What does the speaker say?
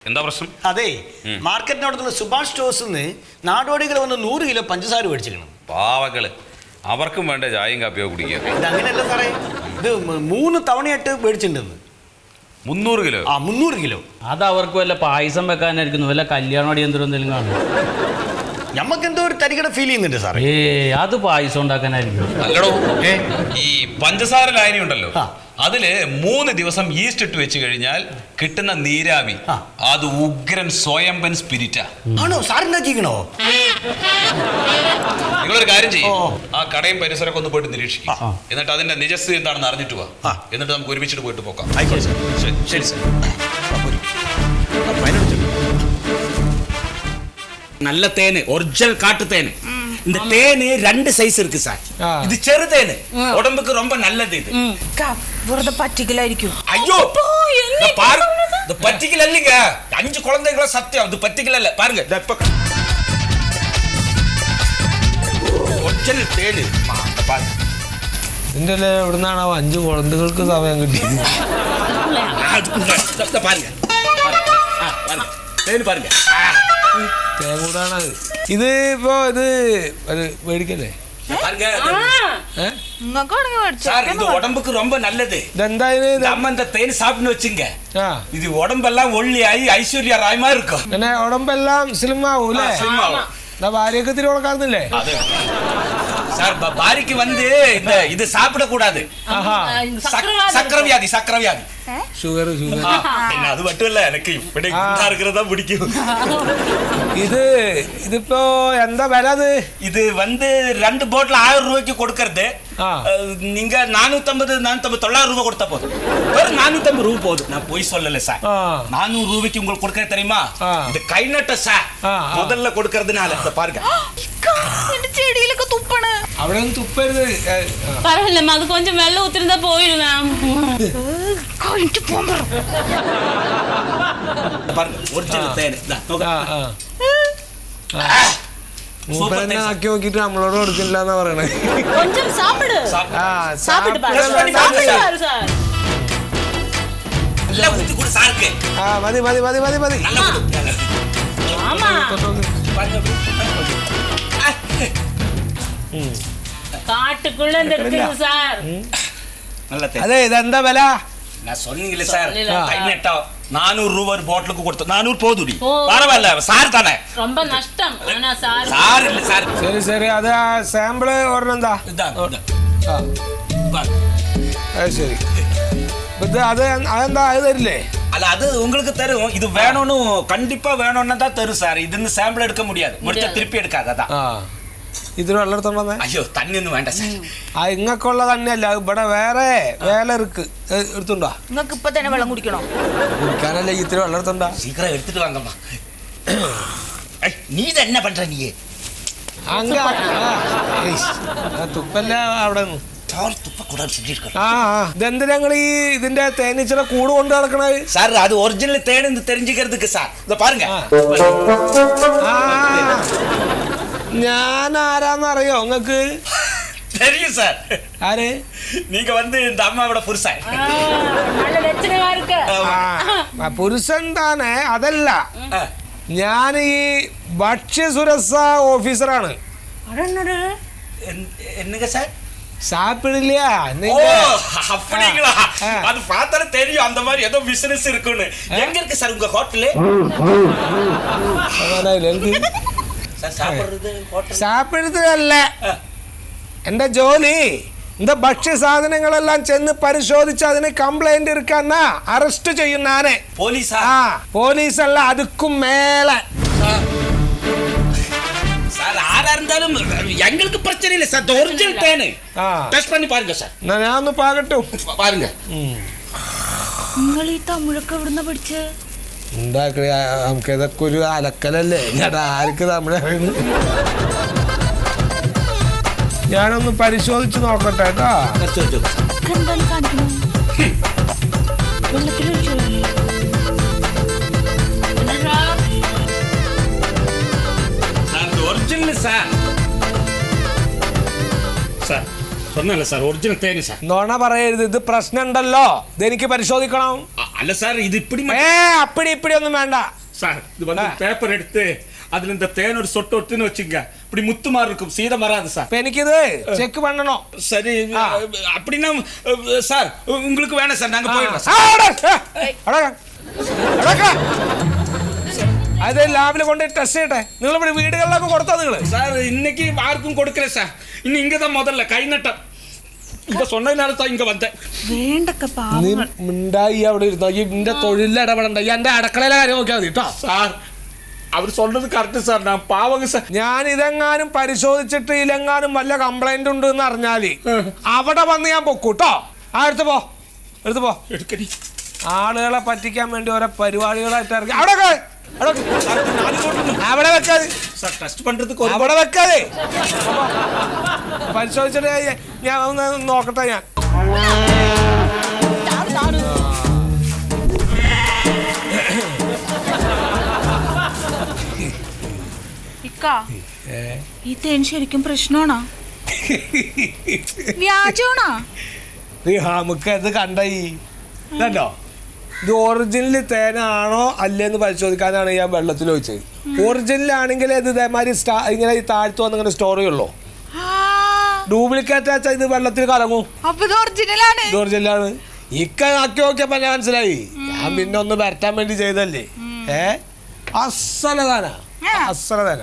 എന്താ പ്രശ്നം? അതെ, മാർക്കറ്റിനടുത്തുള്ള സുഭാഷ് സ്റ്റോഴ്സിൽ നിന്ന് നാടോടികൾ വന്ന് 100 കിലോ പഞ്ചസാര മേടിച്ചിരിക്കണം. പാവകള്, അവർക്കും വേണ്ട ചായയും കാപ്പിയോ കുടിക്കുക. ഇതങ്ങനെയല്ല സാറേ, ഇത് 3 തവണയായിട്ട് മേടിച്ചിട്ടുണ്ടെന്ന്. 300 കിലോ? ആ, 300 കിലോ. അത് അവർക്ക് വല്ല പായസം വെക്കാനായിരിക്കുന്നു, വല്ല കല്യാണം അടിയന്തരം എന്തെങ്കിലും കാണും. ഞമ്മക്ക് എന്തോ ഒരു തരികട ഫീൽ ചെയ്യുന്നുണ്ട് സാറേ. അത് പായസം ഉണ്ടാക്കാനായിരിക്കും. അല്ലടോ, ഈ പഞ്ചസാര ലായനി ഉണ്ടല്ലോ, അതില് 3 ദിവസം ഈസ്റ്റ് ഇട്ട് വെച്ച് കഴിഞ്ഞാൽ കിട്ടുന്ന നീരാവി അത് ഉഗ്രൻ സ്വയംഭൻ സ്പിരിറ്റാ. ആണോ സാർ ഉണ്ടാക്കിക്കണോ? നിങ്ങളൊരു കാര്യം ചെയ്യും, ആ കടയും പരിസരമൊക്കെ ഒന്ന് പോയിട്ട് നിരീക്ഷിക്കും. എന്നിട്ട് അതിന്റെ നിജസ്ഥിതി എന്താണെന്ന് അറിഞ്ഞിട്ട് പോവാ. എന്നിട്ട് നമുക്ക് ഒരുമിച്ചിട്ട് പോയിട്ട് പോക്കാം. ആയിക്കോട്ടെ സാർ. ശരി സാർ. நல்ல தேனு, ஒரிஜினல் காட்டு தேனு. இந்த தேனு 2 சைஸ் இருக்கு சார். இது ചെറു தேனு, உடம்புக்கு ரொம்ப நல்லது. இது വെറുതെ പറ്റിക്കലായിരിക്കും. ஐயோ, பாரு, இது பத்திக்கல இல்லைங்க. 5 குழந்தைகள சத்தியம், இது பத்திக்கல இல்ல. பாருங்க, இப்ப ஒரிஜினல் தேனு. பாருங்க, ഇതിന്റെ എവിടുന്നാണോ 5 കുഴന്തകൾക്ക് സമയം കിട്ടിയത്? பாருங்க, தேனு பாருங்க. തേങ്ങൂടാണ് ഇത്. ഇപ്പൊ ഇത് മേടിക്കല്ലേ? சார், இது உடம்புக்கு ரொம்ப நல்லது. ഇതെന്തായാലും நம்ம இந்த தேன் சாப்பிட்டு வச்சுங்க, இது உடம்பெல்லாம் ஒல்லியாயி ஐஸ்வர்யா ராய் மாதிரி இருக்கும். പിന്നെ ഉടമ്പെല്ലാം സ്ലിം ആവൂല്ലേ? ഭാര്യക്ക് തിരി കൊടുക്കാറുന്നില്ലേ? சார், பாரிக்கு வந்து இது சாப்பிட கூடாது. சக்கரவியாதி, சக்கரவியாதி. Sugar sugar. அது மட்டும் இல்ல, எனக்கு இப்படி இருக்கிறதா பிடிக்கும். ഇതിപ്പോ എന്താ വില? இது வந்து 2 போட்ல 1000 ரூபாய்க்கு கொடுக்கறது. நீங்க 450 900 ரூபாய் கொடுத்தா போதும். வெறும் 450 ரூபாய் போதும். நான் போய் சொல்லல சார். 400 ரூபாய்க்கு உங்களுக்கு கொடுக்கறது தெரியுமா? இது கை நட்ட சார், முதல்ல கொடுக்கறதுனால. இத பாருங்க, ചെടിയിലൊക്കെ തുപ്പണ്. അവിടെ ഒന്നും തുപ്പരുത്. പറയല്ലേ, അത് കൊഞ്ചം വെള്ളം ഒത്തിരുന്നാ പോയിരുന്നാ. பாருங்க, ஒரிஜினல் தேன். മൂപ്പരെന്നെ ആക്കി നോക്കിട്ട് നമ്മളോട് കൊടുക്കില്ല എന്നാ പറയണേ. കൊഞ്ചം സാപ്പിട്. മതി മതി മതി മതി മതി. കാട്ടുക്കുള്ള അതെ, ഇതെന്താ വില? நான் சொன்னீங்களே சார், கை நட்டா 400 ரூபாய் ஒரு பாட்டிலுக்கு கொடுத்து 400 போதுடி. பரவாயில்ல, சார் தானே. ரொம்ப நஷ்டம். ஆனா சார் இல்ல சார். ശരി ശരി, അത് സാമ്പിള് ഒരെണ്ണെന്താ? അത് ശരി. അതെന്താ, അത് തരില്ലേ? அல்ல, அது உங்களுக்கு தரும். இது வேணும்னு கண்டிப்பா வேணும்னா தான் தரும் சார். இது சாம்பிள் எடுக்க முடியாது, முடிச்ச திருப்பி எடுக்காத. அதான். ഇതിന് വെള്ളം എടുത്തോണ്ടേ? അയ്യോ, തണ്ണി ഒന്നും വേണ്ട സാർ. ഇങ്ങക്കുള്ള തന്നെയല്ല, ഇവിടെ വേറെ വേല ഇருக்கு. എടുത്തുണ്ടോ? നിങ്ങൾക്ക് ഇപ്പൊ തന്നെ വെള്ളം കുടിക്കണോ? കുടിക്കാനല്ലേ ഇത്തിരി വെള്ളം എടുത്തോണ്ടാ? சீக்கிரம் எடுத்துட்டு வாங்கம்மா. നീ തന്നെ പண்ற നീ തുപ്പല്ല അവിടെ നിന്ന്. തുപ്പക്കൂടാതെ சொல்லிருக்கேன். ഇതെന്തിനാ ഞങ്ങൾ ഇതിന്റെ തേനീച്ചയുടെ കൂട് കൊണ്ട് നടക്കണത്? சார், அது ஒரிஜினல் தேன் தெரிஞ்சுக்கிறதுக்கு சார். இத பாருங்க. ഞാൻ ആരാന്നറിയോ നിങ്ങക്ക്? தெரியும் சார். ആര്? நீங்க வந்து இந்த அம்மாவோட புருஷன். പുരുഷൻ താനെ, അതല്ല. ഞാൻ ഈ ഭക്ഷ്യസുരക്ഷാ ഓഫീസറാണ്. என்னங்க சார்? சாப்பிடல. அப்படிங்களா? அது பார்த்தாலே தெரியும் அந்த மாதிரி ஏதோ பிசினஸ் இருக்குன்னு. எங்க இருக்கு சார் உங்க ஹோட்டல்? സാപ്പിടുന്നതല്ല എന്റെ ജോലി. இந்த ഭക്ഷ്യ സാധനങ്ങളെല്ലാം ചെന്ന് പരിശോധിച്ച് അതിന് കംപ്ലൈന്റ് എടുക്കാന്നാ അറസ്റ്റ് ചെയ്യും നാനെ. പോലീസാ? പോലീസല്ല, അതുക്കും മേലെ. சார், ஆரா இருந்தாலும் எங்களுக்கு பிரச்சனை இல்லை சார். ஒரிஜினல் தேன் டெஸ்ட் பண்ணி பாருங்க சார். ഞാൻ ഒന്ന് പാകട്ടു. பாருங்க. നിങ്ങൾ ഈ തമിഴൊക്കെ എവിടുന്ന പഠിച്ചേ? ഉണ്ടാക്കണ നമുക്ക് ഇതൊക്കെ ഒരു അലക്കലല്ലേ? ആർക്ക് തമിഴ് അറിയുന്നു? ഞാനൊന്ന് പരിശോധിച്ച് നോക്കട്ടെ കേട്ടോ. എന്താണ് കാണിക്കണേ? വെള്ളത്തിൽ ஒரிஜினல் சார். சார் சொன்னல சார், ஒரிஜினல் தேன் சார். നോണ പറയരുത്, ഇത് പ്രശ്നം ഉണ്ടല്ലോ. ഇതെനിക്ക് പരിശോധിക്കണം. അല്ല സാർ ഇത് ഇപ്പിടി അപ്പടി ഇപ്പടി ഒന്നും വേണ്ട. சார் இது வந்து பேப்பர் எடுத்து அதுல இந்த தேன் ஒரு சொட்டு ஒட்டுன்னு வச்சுங்க இப்படி முத்து மாதிரி இருக்கும் சீதம் வராது சார். അപ്പൊ എനിക്കിത് ചെക്ക് പണ്ണണോ? சரி அப்படின்னா சார் உங்களுக்கு வேணாம் சார் நாங்க போயிடலாம் അത് ലാബിൽ കൊണ്ട് ടെസ്റ്റ് ചെയ്യട്ടെ. നിങ്ങൾ ഇവിടെ വീടുകളിലൊക്കെ കൊടുത്തോ നിങ്ങള്? சார் இன்னைக்கு யாருக்கும் கொடுக்கல சார். இன்னும் இங்க தான் முதல்ல கை நட்டம். ഇപ്പൊ சொன்னതിനാல தான் ഇങ്ങ വന്നേ. വേണ്ടക്ക നീ പാവങ്ങൾ. മിണ്ടായി അവിടെ ഇരുന്നോ. ഈ നിന്റെ തൊഴിലിൽ ഇടപെടണ്ട. ഈ എന്റെ അടുക്കളയിലെ കാര്യം നോക്കിയാൽ മതി കേട്ടോ. சார் அவர் சொல்றது கரெக்ட் சார். நான் பாவங்க சார். ഞാൻ ഇതെങ്ങാനും പരിശോധിച്ചിട്ട് ഇതിലെങ്ങാനും വല്ല കംപ്ലൈന്റ് ഉണ്ട് എന്ന് അറിഞ്ഞാല് അവിടെ വന്ന് ഞാൻ പൊക്കൂട്ടോ. എടുത്തു പോ, എടുത്തു പോ. എടുക്കടി. ആളുകളെ പറ്റിക്കാൻ വേണ്ടി ഓരോ പരിപാടികളായിട്ട് ഇറങ്ങി അവിടെ അവിടെ വെക്കാതെ சார் டெஸ்ட் பண்றதுக்கு ஒரு അവിടെ വെക്കാതെ പരിശോധിച്ചിട്ട് ഞാൻ ഒന്ന് നോക്കട്ടെ. ഞാൻ ഇക്ക ഈ തേൻ ശരിക്കും പ്രശ്നമാണോ? വ്യാജമാണോ? നമുക്ക് ഇത് കണ്ടായി കണ്ടോ? ഇത് ഒറിജിനൽ തേനാണോ അല്ലേന്ന് പരിശോധിക്കാനാണ് ഞാൻ വെള്ളത്തിൽ ഒഴിച്ചത്. ഒറിജിനൽ ആണെങ്കിൽ ഇത് ഇതേമാതിരി ഇങ്ങനെ ഈ താഴ്ത്തു വന്നിങ്ങനെ സ്റ്റോർ ചെയ്യുള്ളൂ. ഡ്യൂപ്ലിക്കേറ്റ് വെച്ചാൽ ഇത് വെള്ളത്തിൽ കലങ്ങും. അപ്പൊ ഇത് ഒറിജിനലാണ്. ഇത് ഒറിജിനലാണ്. ഇക്ക ആക്കി നോക്കിയപ്പോ ഞാൻ മനസ്സിലായി. ഞാൻ പിന്നെ ഒന്ന് വരട്ടാൻ വേണ്ടി ചെയ്തല്ലേ. അസലതാന അസലതാന